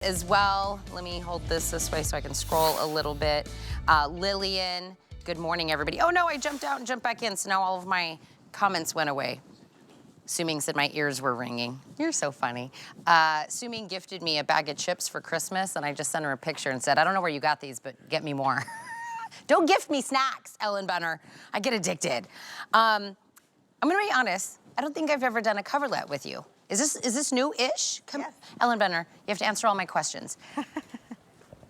as well. Let me hold this way so I can scroll a little bit. Lillian, good morning, everybody. Oh no, I jumped out and jumped back in, so now all of my comments went away. Suming said my ears were ringing. You're so funny. Suming gifted me a bag of chips for Christmas, and I just sent her a picture and said, I don't know where you got these, but get me more. Don't gift me snacks, Ellen Bunner. I get addicted. I'm gonna be honest, I don't think I've ever done a coverlet with you. Is this new-ish? Yes. Ellen Bunner, you have to answer all my questions.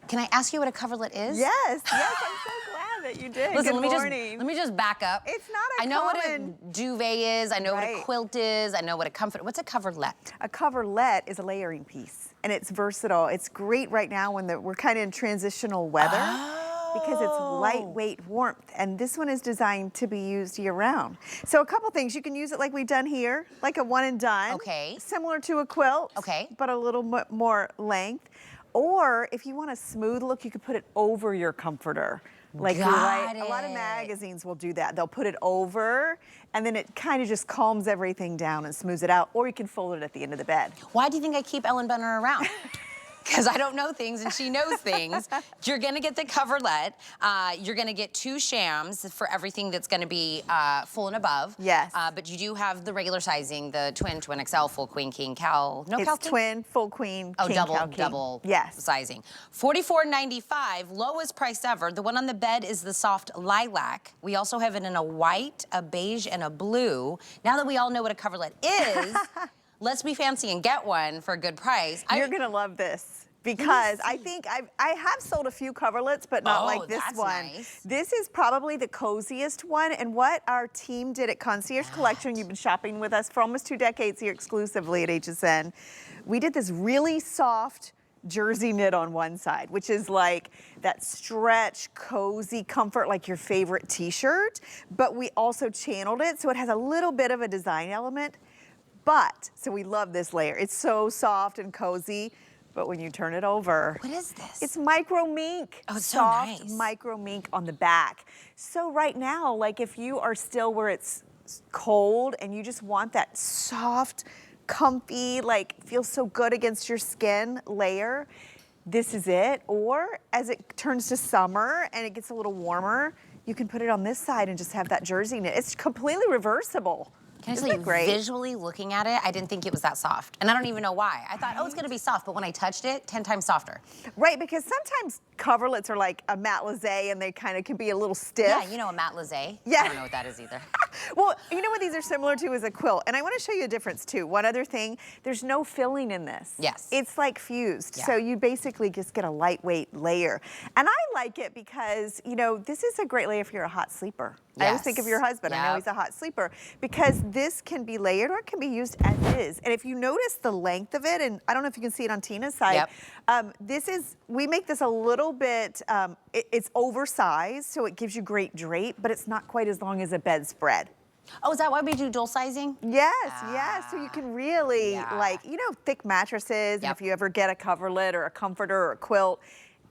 Can I ask you what a coverlet is? Yes, I'm so glad that you did. Listen, Good morning. let me just back up. It's not a I know common... what a duvet is, I know what a quilt is, I know what a comfort, what's a coverlet? A coverlet is a layering piece, and it's versatile. It's great right now when we're kind of in transitional weather. Because it's lightweight warmth, and this one is designed to be used year-round. So a couple things, you can use it like we've done here, like a one and done. Okay. Similar to a quilt. Okay. But a little more length. Or if you want a smooth look, you could put it over your comforter. Like a lot of magazines will do that. They'll put it over, and then it kind of just calms everything down and smooths it out. Or you can fold it at the end of the bed. Why do you think I keep Ellen Bunner around? Because I don't know things and she knows things. You're gonna get the coverlet. You're gonna get 2 shams for everything that's gonna be full and above. Yes. But you do have the regular sizing, the twin XL, full queen, king, cal. No it's cal king? twin, full queen, oh, king, double, cal, king. double yes. sizing. $44.95, lowest price ever. The one on the bed is the soft lilac. We also have it in a white, a beige, and a blue. Now that we all know what a coverlet is, let's be fancy and get one for a good price. You're gonna love this. Because I think I have sold a few coverlets, but not like this one. Nice. This is probably the coziest one, and what our team did at Concierge Collection, you've been shopping with us for almost 2 decades here exclusively at HSN. We did this really soft jersey knit on one side, which is like that stretch, cozy comfort, like your favorite t-shirt, but we also channeled it, so it has a little bit of a design element, so we love this layer. It's so soft and cozy. But when you turn it over, what is this? It's micro mink. Oh, it's soft, so nice. Micro mink on the back. So right now, like if you are still where it's cold and you just want that soft, comfy, like feels so good against your skin layer, this is it. Or as it turns to summer and it gets a little warmer, you can put it on this side and just have that jersey knit. It's completely reversible. Can I tell you, visually looking at it, I didn't think it was that soft. And I don't even know why. I thought, oh, it's gonna be soft, but when I touched it, 10 times softer. Right, because sometimes coverlets are like a matelassé and they kind of can be a little stiff. Yeah, you know a matelassé. Yeah. I don't know what that is either. Well, you know what these are similar to is a quilt. And I want to show you a difference too. One other thing, there's no filling in this. Yes. It's like fused. Yeah. So you basically just get a lightweight layer. And I like it because, you know, this is a great layer if you're a hot sleeper. Yes. I always think of your husband. Yep. I know he's a hot sleeper because this can be layered or it can be used as is. And if you notice the length of it, and I don't know if you can see it on Tina's side, we make this a little bit, it's oversized, so it gives you great drape, but it's not quite as long as a bedspread. Oh, is that why we do dual sizing? Yes, yes. So you can really, like, you know, thick mattresses, and if you ever get a coverlet or a comforter or a quilt,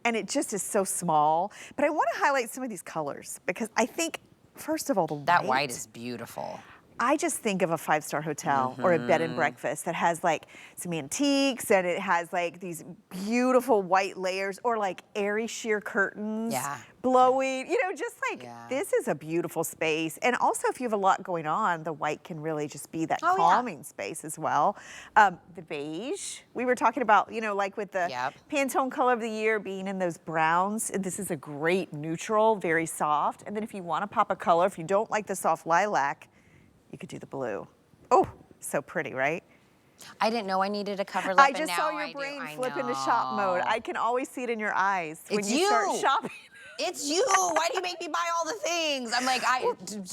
and it just is so small. But I want to highlight some of these colors because I think, first of all, that white is beautiful. I just think of a 5-star hotel or a bed and breakfast that has like some antiques and it has like these beautiful white layers or like airy sheer curtains blowing, you know, just like this is a beautiful space. And also if you have a lot going on, the white can really just be that calming space as well. The beige, we were talking about, you know, like with the Pantone color of the year being in those browns, this is a great neutral, very soft. And then if you want to pop a color, if you don't like the soft lilac, you could do the blue. Oh, so pretty, right? I didn't know I needed a coverlet, I just saw your brain flip into shop mode. I can always see it in your eyes when you start shopping. It's you. Why do you make me buy all the things? I'm like,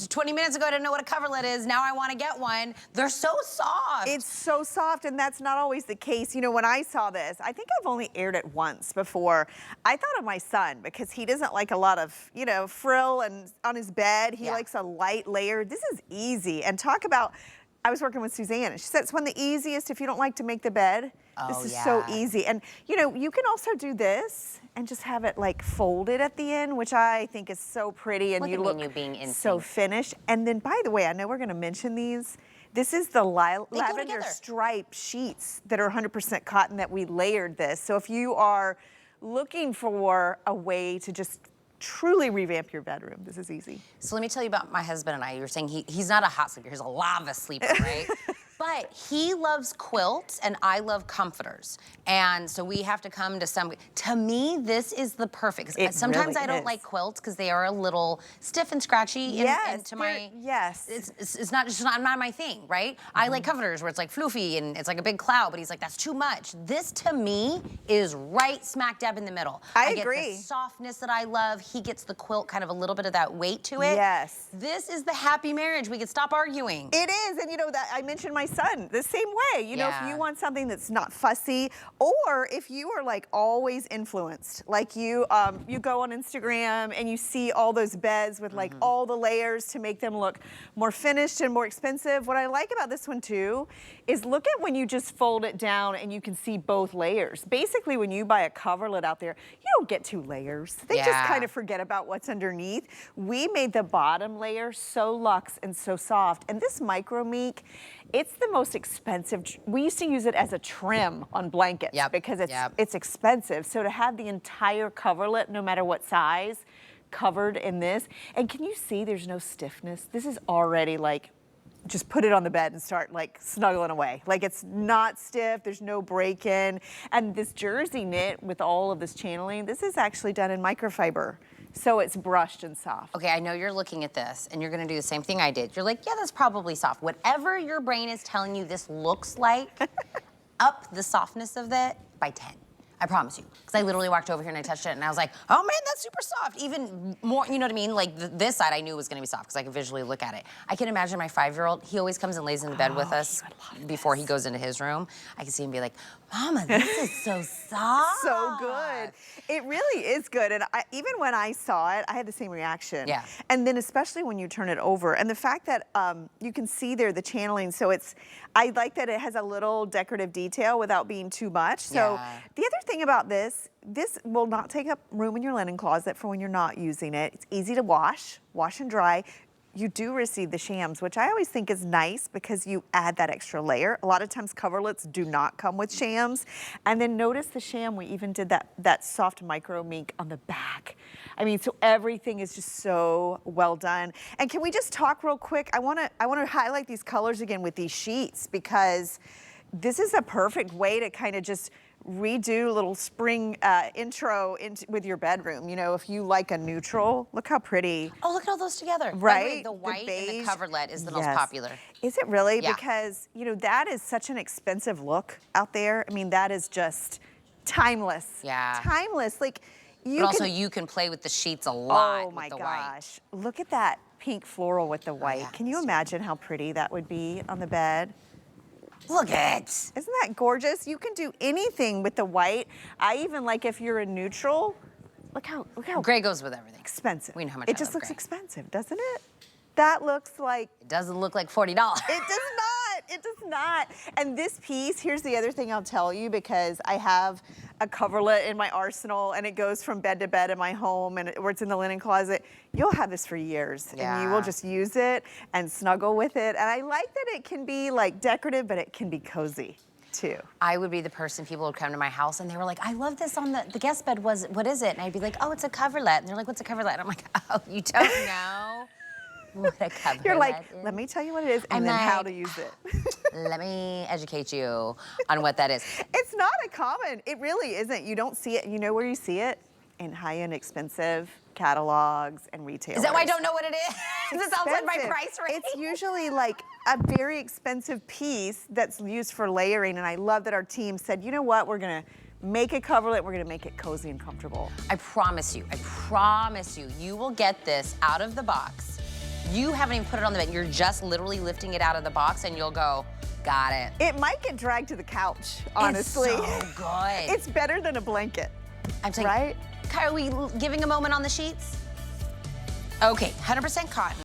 20 minutes ago, I didn't know what a coverlet is. Now I want to get one. They're so soft. It's so soft, and that's not always the case. You know, when I saw this, I think I've only aired it once before. I thought of my son because he doesn't like a lot of, you know, frill and on his bed. He likes a light layer. This is easy. And talk about, I was working with Suzanne, and she said it's one of the easiest if you don't like to make the bed. This is so easy. And you know, you can also do this and just have it like folded at the end, which I think is so pretty and you look so finished. And then by the way, I know we're gonna mention these. This is the lavender together. stripe sheets that are 100% cotton that we layered this. So if you are looking for a way to just truly revamp your bedroom, this is easy. So let me tell you about my husband and I. You were saying he's not a hot sleeper, he's a lava sleeper, right? But he loves quilts and I love comforters. And so we have to come to me, this is the perfect, because sometimes really I don't is. like quilts because they are a little stiff and scratchy. Yes, Yes. It's not my thing, right? I like comforters where it's like floofy and it's like a big cloud, but he's like, that's too much. This to me is right smack dab in the middle. I agree. agree. Get the softness that I love. He gets the quilt, kind of a little bit of that weight to it. Yes. This is the happy marriage. We can stop arguing. It is, and you know that I mentioned my son the same way. You know, if you want something that's not fussy, or if you are like always influenced, like you go on Instagram and you see all those beds with like all the layers to make them look more finished and more expensive. What I like about this one too is look at when you just fold it down and you can see both layers. Basically, when you buy a coverlet out there, you don't get 2 layers. They just kind of forget about what's underneath. We made the bottom layer so luxe and so soft, and this micro meek, it's the most expensive. We used to use it as a trim on blankets because it's expensive. So to have the entire coverlet, no matter what size, covered in this, and can you see there's no stiffness? This is already like, just put it on the bed and start like snuggling away. Like it's not stiff, there's no break-in. And this jersey knit with all of this channeling, this is actually done in microfiber. So it's brushed and soft. Okay, I know you're looking at this and you're gonna do the same thing I did. You're like, yeah, that's probably soft. Whatever your brain is telling you this looks like, up the softness of it by 10. I promise you. Because I literally walked over here and I touched it and I was like, oh man, that's super soft. Even more, you know what I mean? Like this side I knew was gonna be soft because I could visually look at it. I can imagine my 5-year-old, he always comes and lays in the bed with us before he goes into his room. I can see him be like, Mama, this is so soft. So good. It really is good. And even when I saw it, I had the same reaction. Yeah. And then especially when you turn it over. And the fact that you can see there the channeling. So I like that it has a little decorative detail without being too much. So the other thing about this will not take up room in your linen closet for when you're not using it. It's easy to wash and dry. You do receive the shams, which I always think is nice because you add that extra layer. A lot of times coverlets do not come with shams. And then notice the sham, we even did that soft micro mink on the back. I mean, so everything is just so well done. And can we just talk real quick? I wanna highlight these colors again with these sheets because this is a perfect way to kind of just redo a little spring intro with your bedroom. You know, if you like a neutral, look how pretty. Oh, look at all those together. Right? The white and the coverlet is the Yes. most popular. Is it really? Yeah. Because, you know, that is such an expensive look out there. I mean, that is just timeless. Yeah. Timeless. Like, But also you can play with the sheets a lot with the white. Gosh. Look at that pink floral with the white. yeah, Can you imagine how pretty that would be on the bed? Look at it. Isn't that gorgeous? You can do anything with the white. I even like if you're a neutral. Look how Gray goes with everything. expensive. We know how much it I just love looks gray. expensive, doesn't it? That looks like It doesn't look like $40. it does not. It does not. And this piece, here's the other thing I'll tell you because I have a coverlet in my arsenal and it goes from bed to bed in my home and where it's in the linen closet. You'll have this for years and you will just use it and snuggle with it. And I like that it can be like decorative, but it can be cozy too. I would be the person, people would come to my house and they were like, I love this on the guest bed, what is it? And I'd be like, oh, it's a coverlet. And they're like, what's a coverlet? And I'm like, oh, you don't know what a coverlet You're like, is? let me tell you what it is and I'm then how like, to use it. Let me educate you on what that is. It's not a common, it really isn't. You don't see it, you know where you see it? In high-end expensive catalogs and retailers. Is that why I don't know what it is? It's outside my price range. It's usually like a very expensive piece that's used for layering, and I love that our team said, you know what, we're gonna make a coverlet, we're gonna make it cozy and comfortable. I promise you, you will get this out of the box. You haven't even put it on the bed. You're just literally lifting it out of the box and you'll go, got it. It might get dragged to the couch, honestly. It's so good. It's better than a blanket. I'm saying, right? Are we giving a moment on the sheets? Okay, 100% cotton.